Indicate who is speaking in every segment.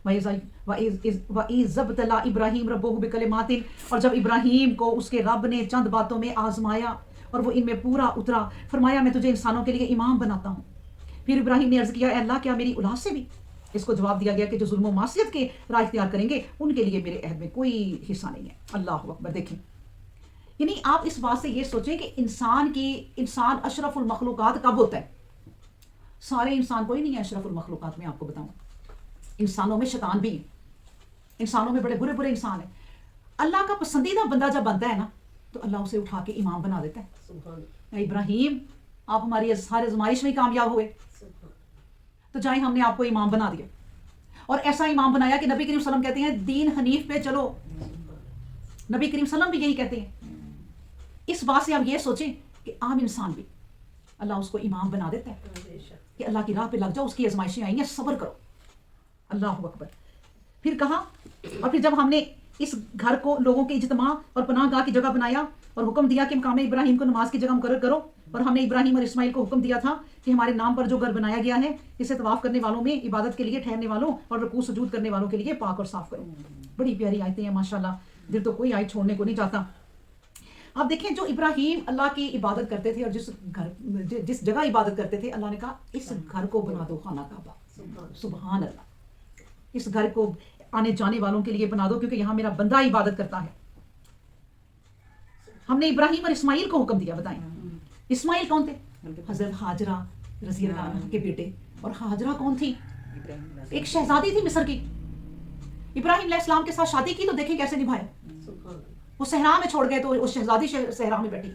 Speaker 1: وَإِذْ ابْتَلَىٰ إِبْرَاهِيمَ رَبُّهُ بِكَلِمَاتٍ، اور جب ابراہیم کو اس کے رب نے چند باتوں میں آزمایا اور وہ ان میں پورا اترا، فرمایا میں تجھے انسانوں کے لیے امام بناتا ہوں۔ پھر ابراہیم نے عرض کیا اے اللہ کیا میری اولاد سے بھی؟ اس کو جواب دیا گیا کہ جو ظلم و معصیت کے راہ اختیار کریں گے ان کے لیے میرے عہد میں کوئی حصہ نہیں ہے۔ اللہ اکبر۔ دیکھیں یعنی آپ اس بات سے یہ سوچیں کہ انسان اشرف المخلوقات کب ہوتا ہے؟ سارے انسان کوئی نہیں ہے اشرف المخلوقات، میں آپ کو بتاؤں انسانوں میں شیطان بھی ہے، انسانوں میں بڑے برے برے انسان ہیں۔ اللہ کا پسندیدہ بندہ جب بنتا ہے نا تو اللہ اسے اٹھا کے امام بنا دیتا ہے۔ اے ابراہیم آپ ہماری ہر آزمائش میں کامیاب ہوئے تو جائیں ہم نے آپ کو امام بنا دیا، اور ایسا امام بنایا کہ نبی کریم صلی اللہ علیہ وسلم کہتے ہیں دین حنیف پہ چلو، نبی کریم صلی اللہ علیہ وسلم بھی یہی کہتے ہیں۔ اس بات سے آپ یہ سوچیں کہ عام انسان بھی اللہ اس کو امام بنا دیتا ہے کہ اللہ کی راہ پہ لگ جاؤ، اس کی آزمائشیں آئی ہیں صبر کرو۔ اللہ اکبر۔ پھر کہا اور پھر جب ہم نے اس گھر کو لوگوں کے اجتماع اور پناہ گاہ کی جگہ بنایا اور حکم دیا کہ مقام ابراہیم کو نماز کی جگہ مقرر کرو، اور ہم نے ابراہیم اور اسماعیل کو حکم دیا تھا کہ ہمارے نام پر جو گھر بنایا گیا ہے اسے طواف کرنے والوں میں، عبادت کے لیے ٹھہرنے والوں اور رکوع سجود کرنے والوں کے لیے پاک اور صاف کرو۔ بڑی پیاری آیتیں ہیں ماشاءاللہ، دل تو کوئی آیت چھوڑنے کو نہیں چاہتا۔ آپ دیکھیں جو ابراہیم اللہ کی عبادت کرتے تھے اور جس جگہ عبادت کرتے تھے، اللہ نے کہا اس گھر کو بنا دو خانہ کعبہ۔ سبحان اللہ، اس گھر کو آنے جانے والوں کے لیے بنا دو کیونکہ یہاں میرا بندہ عبادت کرتا ہے۔ ہم نے ابراہیم اور اسماعیل کو حکم دیا، بتائیں اسماعیل کون تھے؟ حضرت ہاجرہ رضی اللہ عنہ کے بیٹے، اور ہاجرہ کون تھی؟ ایک شہزادی تھی مصر کی۔ ابراہیم علیہ السلام کے ساتھ شادی کی تو دیکھیں کیسے نبھایا، وہ صحرا میں چھوڑ گئے تو وہ شہزادی صحرا میں بیٹھی،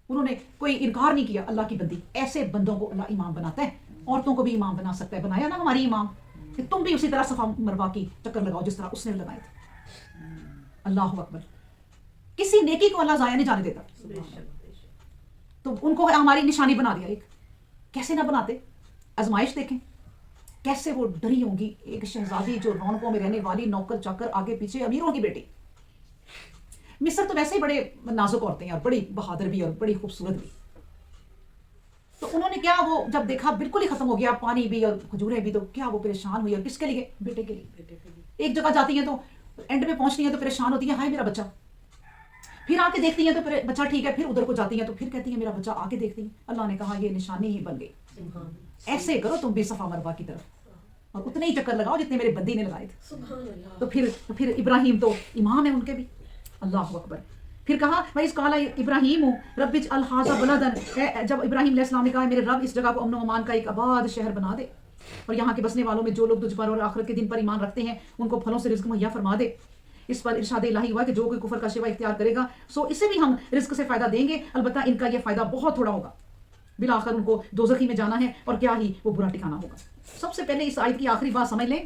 Speaker 1: انہوں نے کوئی انکار نہیں کیا۔ اللہ کی بندی، ایسے بندوں کو اللہ امام بناتا ہے، عورتوں کو بھی امام بنا سکتا ہے۔ بنایا نا ہماری امام کہ تم بھی اسی طرح صفا مروا کی چکر لگاؤ جس طرح اس نے لگائے تھے۔ اللہ اکبر۔ کسی نیکی کو اللہ ضائع نہیں جانے دیتا، تو ان کو ہماری نشانی بنا دیا۔ ایک کیسے نہ بناتے، آزمائش دیکھیں کیسے وہ ڈری ہوں گی، ایک شہزادی جو رونقوں میں رہنے والی، نوکر چاکر آگے پیچھے امیروں کی بیٹی۔ مصر تو ویسے ہی بڑے نازک عورتیں ہیں اور بڑی بہادر بھی اور بڑی خوبصورت بھی، تو انہوں نے کیا، وہ جب دیکھا بالکل ہی ختم ہو گیا پانی بھی اور کھجوریں بھی، تو کیا وہ پریشان ہوئی، اور کس کے لیے؟ بیٹے کے لیے۔ ایک جگہ جاتی ہیں تو اینڈ پہ پہنچتی ہیں تو پریشان ہوتی ہیں ہائے میرا بچہ، پھر آ کے دیکھتی ہیں تو پھر بچہ ٹھیک ہے، پھر ادھر کو جاتی ہیں تو پھر کہتی ہیں میرا بچہ، آ کے دیکھتی ہیں۔ اللہ نے کہا یہ نشانی ہی بن گئی، ایسے کرو تم بھی صفا مروا کی طرف، اور اتنے ہی چکر لگاؤ جتنے میرے بندی نے لگائے تھے۔ تو پھر ابراہیم تو امام ہے ان کے بھی۔ اللہ اکبر۔ پھر کہا وَإِذْ قَالَ إِبْرَاهِيمُ رَبِّ اجْعَلْ هَٰذَا بَلَدًا، جب ابراہیم علیہ السلام نے کہا میرے رب اس جگہ کو امن و امان کا ایک آباد شہر بنا دے، اور یہاں کے بسنے والوں میں جو لوگ تجھ پر اور آخرت کے دن پر ایمان رکھتے ہیں ان کو پھلوں سے رزق مہیا فرما دے۔ اس پر ارشاد الہی ہوا کہ جو کوئی کفر کا شیوہ اختیار کرے گا سو اسے بھی ہم رزق سے فائدہ دیں گے، البتہ ان کا یہ فائدہ بہت تھوڑا ہوگا، بالآخر ان کو دوزخی میں جانا ہے اور کیا ہی وہ برا ٹھکانہ ہوگا۔ سب سے پہلے اس آیت کی آخری بات سمجھ لیں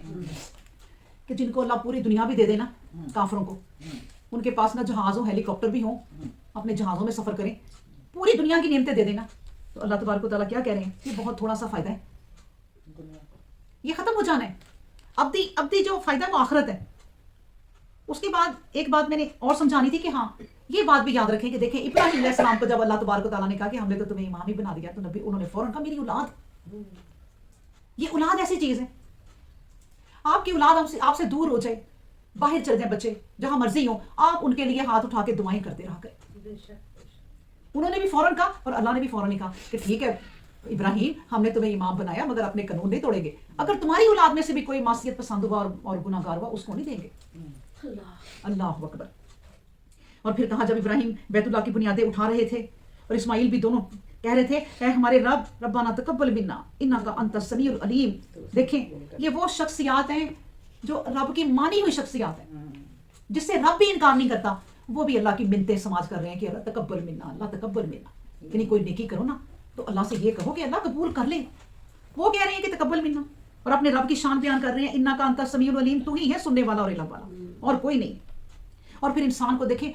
Speaker 1: کہ جن کو اللہ پوری دنیا بھی دے دینا، کافروں کو، ان کے پاس نہ جہاز ہو، ہیلی کاپٹر بھی ہوں، اپنے جہازوں میں سفر کریں، پوری دنیا کی نعمتیں دے دینا، تو اللہ تبارک و تعالیٰ کیا کہہ رہے ہیں، یہ بہت تھوڑا سا فائدہ ہے، یہ ختم ہو جانا ہے۔ ابدی جو فائدہ ہے وہ آخرت ہے۔ اس کے بعد ایک بات میں نے اور سمجھانی تھی کہ ہاں یہ بات بھی یاد رکھیں کہ دیکھیں ابراہیم علیہ السلام کو جب اللہ تبارک و تعالیٰ نے کہا کہ ہم نے تو تمہیں امام ہی بنا دیا، تو نبی انہوں نے فوراً کہا میری اولاد، یہ اولاد ایسی چیز ہے، آپ کی اولاد آپ سے دور ہو جائے، باہر چل جائیں بچے جہاں مرضی ہوں، آپ ان کے لیے ہاتھ اٹھا کے دعائیں کرتے رہا کریں۔ انہوں نے بھی فوراً کہا اور اللہ نے بھی فوراً ہی کہا کہ ٹھیک ہے ابراہیم ہم نے تمہیں امام بنایا مگر اپنے قانون نہیں توڑیں گے، اگر تمہاری اولاد میں سے بھی کوئی معصیت پسند ہوا اور گناہ گار ہوا اس کو نہیں دیں گے۔ اللہ اکبر۔ اور پھر کہا جب ابراہیم بیت اللہ کی بنیادیں اٹھا رہے تھے اور اسماعیل بھی دونوں کہہ رہے تھے اے ہمارے رب ربنا تقبل منا انک انت السمیع العلیم، دیکھیں یہ وہ شخصیات ہیں جو رب کی مانی ہوئی شخصیات ہیں، جس سے رب بھی انکار نہیں کرتا، وہ بھی اللہ کی منتیں سماج کر رہے ہیں کہ اللہ تقبل منا، اللہ تقبل منا، یعنی کوئی نیکی کرو نا تو اللہ سے یہ کہو کہ اللہ قبول کر لے، وہ کہہ رہے ہیں کہ تقبل منا، اور اپنے رب کی شان بیان کر رہے ہیں انک انت السمیع العلیم، تو ہی ہے سننے والا اور علم والا اور کوئی نہیں۔ اور پھر انسان کو دیکھیں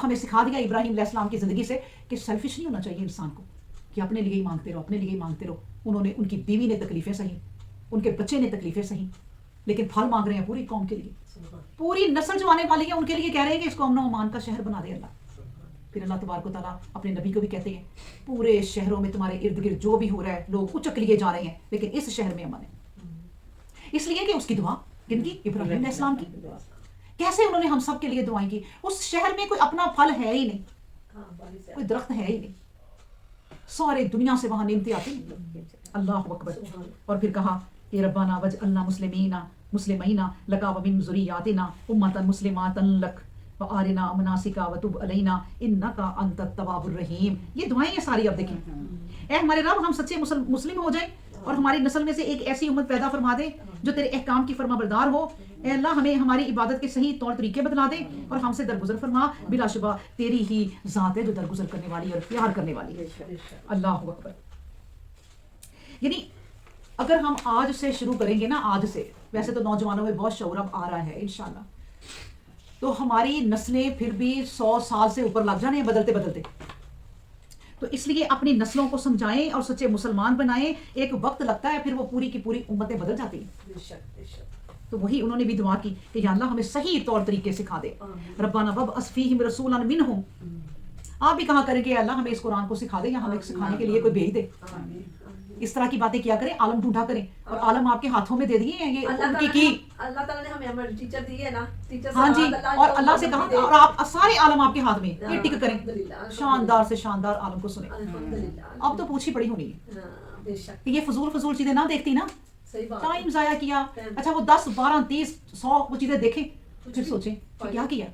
Speaker 1: ہمیں سکھا دیا ابراہیم علیہ السلام کی زندگی سے کہ سیلفش نہیں ہونا چاہیے انسان کو، کہ اپنے لیے ہی مانگتے رہو، اپنے لیے ہی مانگتے رہو۔ انہوں نے، ان کی بیوی نے تکلیفیں سہی، ان کے بچے نے تکلیفیں سہی، لیکن پھل مانگ رہے ہیں پوری قوم کے لیے، پوری نسل جو آنے والی ہے ان کے لیے کہہ رہے ہیں کہ اس کو امن و امان کا شہر بنا دے اللہ۔ پھر اللہ تبارک و تعالیٰ اپنے نبی کو بھی کہتے ہیں پورے شہروں میں تمہارے ارد گرد جو بھی ہو رہا ہے لوگ اچک لیے جا رہے ہیں لیکن اس شہر میں امن ہے، اس لیے کہ اس کی دعا کن کی؟ ابراہیم علیہ السلام کی. کیسے انہوں نے ہم سب کے لیے دعائیں کی. اس شہر میں کوئی اپنا پھل ہے ہی نہیں, کوئی درخت ہے ہی نہیں, سارے دنیا سے وہاں نعمتیں آتی ہیں. اللہ اکبر. اور پھر کہا کہ ربنا وجعلنا مسلمین لک ومن ذریاتنا امۃ مسلمات لک وارنا مناسکا وتب علینا انک انت التواب الرحیم. یہ دعائیں ہیں ساری. اب دیکھیں, اے ہمارے رب ہم سچے مسلم ہو جائیں اور ہماری نسل میں سے ایک ایسی امت پیدا فرما دے جو تیرے احکام کی فرما بردار ہو. اے اللہ ہمیں ہماری عبادت کے صحیح طور طریقے بتلا دے اور ہم سے درگزر فرما. بلا شبہ تیری ہی ذات ہے جو درگزر کرنے والی اور پیار کرنے والی ہے. اللہ اکبر. یعنی اگر ہم آج سے شروع کریں گے نا, آج سے, ویسے تو نوجوانوں میں بہت شعور اب آ رہا ہے انشاءاللہ, تو ہماری نسلیں پھر بھی 100 سال سے اوپر لگ جانے ہیں بدلتے بدلتے. تو اس لیے اپنی نسلوں کو سمجھائیں اور سچے مسلمان بنائیں. ایک وقت لگتا ہے, پھر وہ پوری کی پوری امتیں بدل جاتی ہیں. تو وہی انہوں نے بھی دعا کی کہ یا اللہ ہمیں صحیح طور طریقے سکھا دے. ربنا وابعث فیہم رسولا منہم. آپ بھی کہا کریں کہ اللہ ہمیں اس قرآن کو سکھا دے, یا ہمیں سکھانے کے لیے کوئی بھیج دے. اس طرح کی باتیں کیا کریں, عالم ڈھونڈا کریں, اور عالم آپ کے ہاتھوں میں دے دیے ہیں. یہ ان کی
Speaker 2: اللہ تعالیٰ نے ہمیں ٹیچر دیے نا,
Speaker 1: ہاں جی, اور اللہ سے کہا اور آپ سارے عالم آپ کے ہاتھ میں, یہ ٹک کریں, شاندار سے شاندار عالم کو سنیں. اب تو پوچھی پڑی ہونی ہے کہ یہ فضول چیزیں نہ دیکھتی نا, ٹائم ضائع کیا. اچھا وہ 10 12 30 100 وہ چیزیں دیکھیں, پھر سوچیں کہ کیا.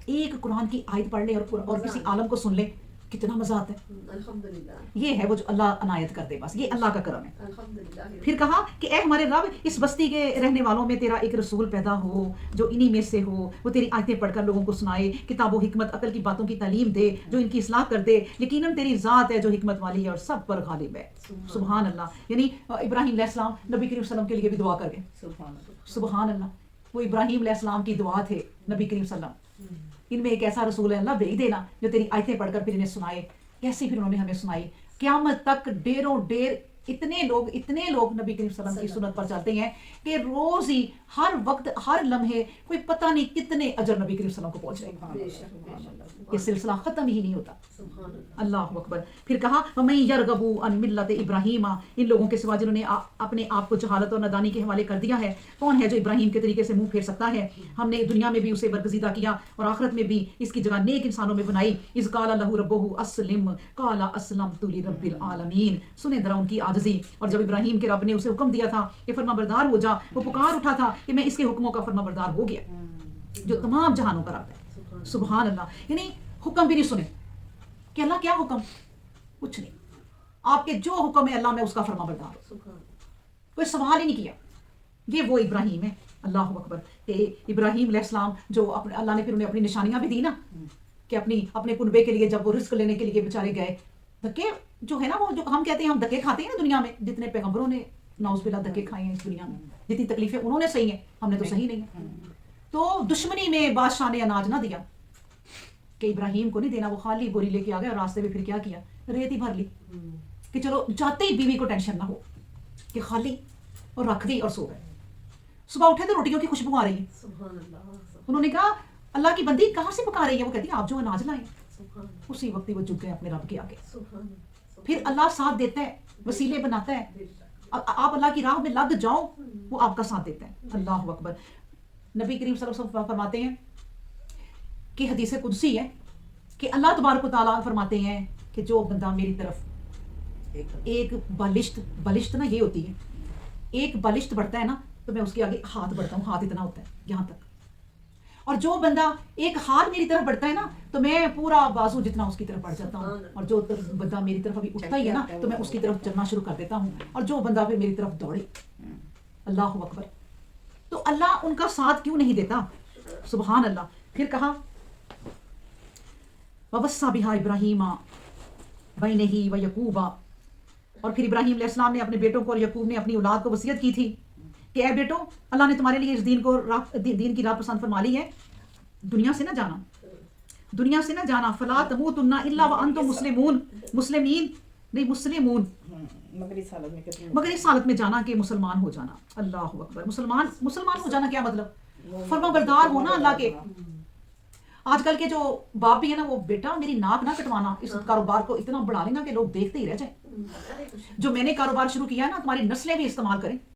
Speaker 1: ایک قرآن کی آیت پڑھ لے اور کسی عالم کو سن لے, کتنا مزہ آتا ہے.
Speaker 2: الحمدللہ,
Speaker 1: یہ ہے وہ جو اللہ عنایت کر دے, بس یہ اللہ کا کرم ہے.
Speaker 2: الحمدللہ.
Speaker 1: پھر کہا کہ اے ہمارے رب, اس بستی کے رہنے والوں میں تیرا ایک رسول پیدا ہو جو انہی میں سے ہو, وہ تیری آیتیں پڑھ کر لوگوں کو سنائے, کتاب و حکمت عقل کی باتوں کی تعلیم دے, جو ان کی اصلاح کر دے. یقیناً تیری ذات ہے جو حکمت والی ہے اور سب پر غالب ہے. سبحان اللہ. یعنی ابراہیم علیہ السلام نبی کریم صلی اللہ علیہ وسلم کے لیے بھی دعا کر گئے. سبحان اللہ. وہ ابراہیم علیہ السلام کی دعا تھے نبی کریم صلی اللہ علیہ وسلم. ان میں ایک ایسا رسول ہے اللہ بھیج دینا جو تیری آیتیں پڑھ کر پھر انہیں سنائے. کیسے پھر انہوں نے ہمیں سنائی. قیامت تک ڈیروں ڈیر اتنے لوگ نبی کریم صلی اللہ علیہ وسلم کی سنت پر چلتے ہیں کہ روز ہی, ہر وقت, ہر لمحے کوئی پتہ نہیں کتنے اجر نبی کریم صلی اللہ علیہ وسلم کو پہنچ رہے ہیں. یہ سلسلہ ختم ہی نہیں ہوتا. اللہ اکبر. پھر کہا وَمَن يَرْغَبُ عَن مِلَّةِ إِبْرَاهِيمَ, ان لوگوں کے سوا جنہوں نے اپنے آپ کو جہالت اور نادانی کے حوالے کر دیا ہے. کون ہے جو ابراہیم کے طریقے سے منہ پھیر سکتا ہے. ہم نے دنیا میں بھی اسے برگزیدہ کیا اور آخرت میں بھی اس کی جگہ نیک انسانوں میں بنائی. اذ قال له ربه اسلم قال اسلمت لرب العالمین. سنیں ذرا ان کی عاجزی. اور جب ابراہیم کے رب نے اسے حکم دیا تھا کہ فرما بردار ہو جا, وہ پکار اٹھا تھا کہ میں اس کے حکموں کا فرما بردار ہو گیا جو تمام جہانوں کا رب ہے. سبحان اللہ. یعنی حکم بھی نہیں سنے کہ اللہ کیا حکم, کچھ نہیں, آپ کے جو حکم ہے اللہ میں اس کا فرما بردار ہوں, کوئی سوال ہی نہیں کیا. یہ وہ ابراہیم ہے. اللہ اکبر. کہ ابراہیم علیہ السلام جو اللہ نے پھر انہیں اپنی نشانیاں بھی دی نا, کہ اپنے کنبے کے لیے جب وہ رزق لینے کے لیے بےچارے گئے, دھکے جو ہے نا, وہ جو ہم کہتے ہیں ہم دھکے کھاتے ہیں نا دنیا میں, جتنے پیغمبروں نے نعوذ باللہ دھکے کھائے ہیں اس دنیا میں, جتنی تکلیفیں انہوں نے سہی ہیں ہم نے تو سہی نہیں ہے. تو دشمنی میں بادشاہ نے اناج نہ دیا کہ ابراہیم کو نہیں دینا, وہ خالی بوری لے کے آ گئے اور راستے میں پھر کیا کیا, ریت ہی بھر لی کہ چلو جاتے ہی بیوی کو ٹینشن نہ ہو, کہ خالی, اور رکھ دی اور سو گئے. صبح اٹھے تو روٹیوں کی خوشبو آ رہی ہے. انہوں نے کہا اللہ کی بندی کہاں سے پکا رہی ہے. وہ کہتی ہے آپ جو اناج لائیں. اسی وقت وہ جھک گئے اپنے رب کے آگے. پھر اللہ ساتھ دیتا ہے, وسیلے بناتا ہے. آپ اللہ کی راہ میں لگ جاؤ, وہ آپ کا ساتھ دیتا ہے. اللہ اکبر. نبی کریم صلی اللہ علیہ وسلم فرماتے ہیں کہ حدیث قدسی ہے کہ اللہ تبارک و تعالیٰ فرماتے ہیں کہ جو بندہ میری طرف ایک بالشت نا, یہ ہوتی ہے ایک بالشت بڑھتا ہے نا, تو میں اس کے آگے ہاتھ بڑھتا ہوں, ہاتھ اتنا ہوتا ہے یہاں تک. اور جو بندہ ایک ہاتھ میری طرف بڑھتا ہے نا, تو میں پورا بازو جتنا اس کی طرف بڑھ جاتا ہوں. اور جو بندہ میری طرف ابھی اٹھتا ہی ہے نا, تو میں اس کی طرف چلنا شروع کر دیتا ہوں. اور جو بندہ پھر میری طرف دوڑے. اللہ اکبر. تو اللہ ان کا ساتھ کیوں نہیں دیتا. سبحان اللہ. پھر کہا وَوَصَّى بِهَا إِبْرَاهِيمَ بَيْنِهِ وَيَعْقُوبَ. اور پھر ابراہیم علیہ السلام نے اپنے بیٹوں کو اور یعقوب نے اپنی اولاد کو وصیت کی تھی کہ اے بیٹو, اللہ نے تمہارے لیے اس دین کی راہ پسند فرما لی ہے. دنیا سے نہ جانا. فَلَا تَمُوتُنَّ إِلَّا وَأَنْتُمْ مُسْلِمُونَ. مسلمون, مگر اس حالت میں جانا کہ مسلمان ہو جانا. اللہ اکبر. مسلمان ہو جانا کیا مطلب, فرما بردار ہونا اللہ کے. آج کل کے جو باپ بھی ہے نا, وہ بیٹا میری ناک نہ کٹوانا, اس کاروبار کو اتنا بڑھا لینا کہ لوگ دیکھتے ہی رہ جائیں. جو میں نے کاروبار شروع کیا ہے نا, تمہاری نسلیں بھی استعمال کریں.